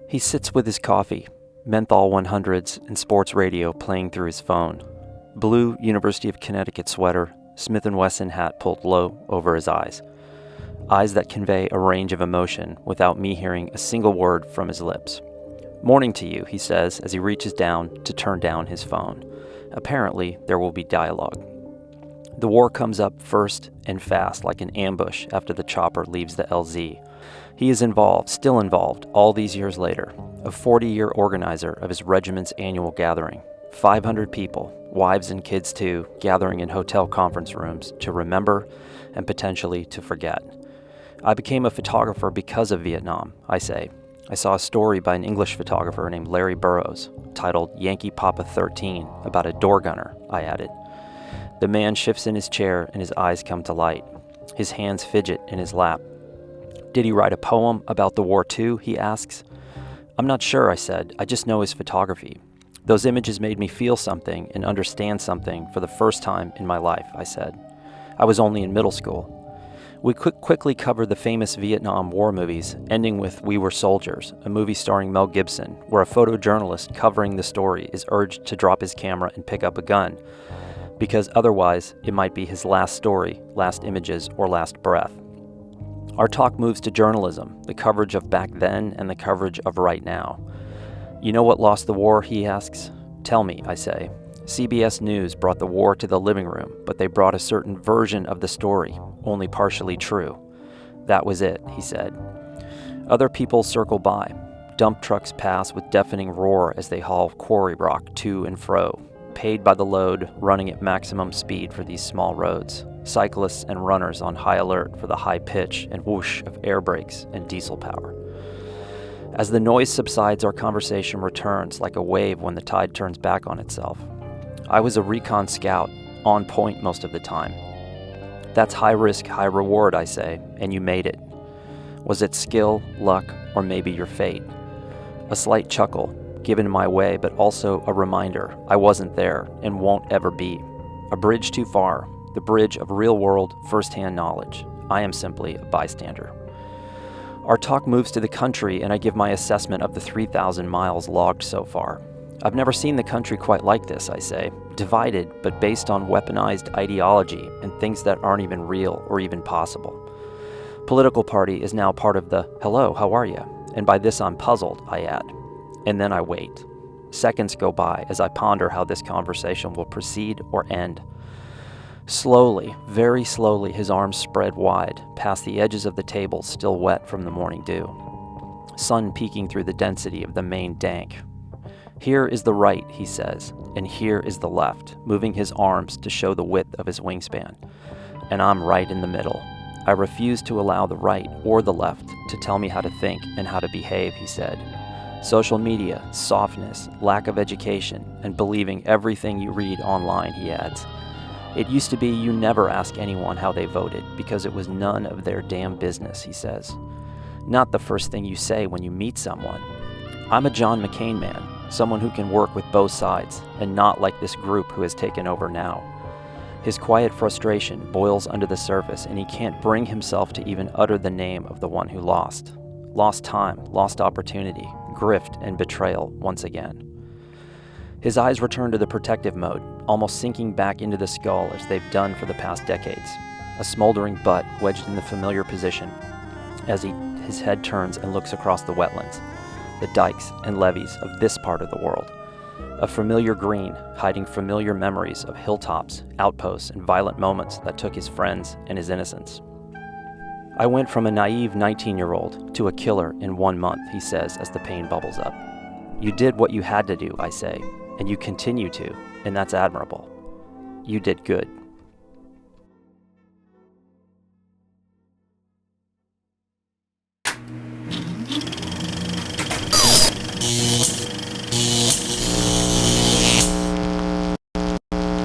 He sits with his coffee, menthol 100s and sports radio playing through his phone. Blue University of Connecticut sweater, Smith & Wesson hat pulled low over his eyes. Eyes that convey a range of emotion without me hearing a single word from his lips. "Morning to you," he says as he reaches down to turn down his phone. Apparently, there will be dialogue. The war comes up first and fast like an ambush after the chopper leaves the LZ. He is involved, still involved, all these years later, a 40-year organizer of his regiment's annual gathering. 500 people, wives and kids too, gathering in hotel conference rooms to remember and potentially to forget. I became a photographer because of Vietnam, I say. I saw a story by an English photographer named Larry Burroughs, titled Yankee Papa 13, about a door gunner, I added. The man shifts in his chair and his eyes come to light. His hands fidget in his lap. "Did he write a poem about the war too?" he asks. "I'm not sure," I said. "I just know his photography. Those images made me feel something and understand something for the first time in my life," I said. I was only in middle school. We quickly covered the famous Vietnam War movies, ending with We Were Soldiers, a movie starring Mel Gibson, where a photojournalist covering the story is urged to drop his camera and pick up a gun, because otherwise it might be his last story, last images, or last breath. Our talk moves to journalism, the coverage of back then and the coverage of right now. "You know what lost the war?" he asks. "Tell me," I say. CBS News brought the war to the living room, but they brought a certain version of the story, only partially true. "That was it," he said. Other people circle by. Dump trucks pass with deafening roar as they haul quarry rock to and fro, paid by the load, running at maximum speed for these small roads. Cyclists and runners on high alert for the high pitch and whoosh of air brakes and diesel power. As the noise subsides, our conversation returns like a wave when the tide turns back on itself. I was a recon scout, on point most of the time. "That's high risk, high reward," I say, "and you made it. Was it skill, luck, or maybe your fate?" A slight chuckle, given my way, but also a reminder I wasn't there and won't ever be. A bridge too far, the bridge of real-world, first-hand knowledge. I am simply a bystander. Our talk moves to the country, and I give my assessment of the 3,000 miles logged so far. "I've never seen the country quite like this," I say. "Divided, but based on weaponized ideology and things that aren't even real or even possible. Political party is now part of the 'hello, how are you?' And by this I'm puzzled," I add. And then I wait. Seconds go by as I ponder how this conversation will proceed or end. Slowly, very slowly, his arms spread wide, past the edges of the table still wet from the morning dew. Sun peeking through the density of the main dank. "Here is the right," he says, "and here is the left," moving his arms to show the width of his wingspan. And I'm right in the middle. I refuse to allow the right or the left to tell me how to think and how to behave, he said. Social media, softness, lack of education, and believing everything you read online, he adds. It used to be you never ask anyone how they voted because it was none of their damn business, he says. Not the first thing you say when you meet someone. I'm a John McCain man, someone who can work with both sides, and not like this group who has taken over now. His quiet frustration boils under the surface, and he can't bring himself to even utter the name of the one who lost. Lost time, lost opportunity, grift, and betrayal once again. His eyes return to the protective mode, almost sinking back into the skull as they've done for the past decades. A smoldering butt wedged in the familiar position as his head turns and looks across the wetlands. the dikes and levees of this part of the world. A familiar green, hiding familiar memories of hilltops, outposts, and violent moments that took his friends and his innocence. I went from a naive 19-year-old to a killer in 1 month, he says as the pain bubbles up. You did what you had to do, I say, and you continue to, and that's admirable. You did good.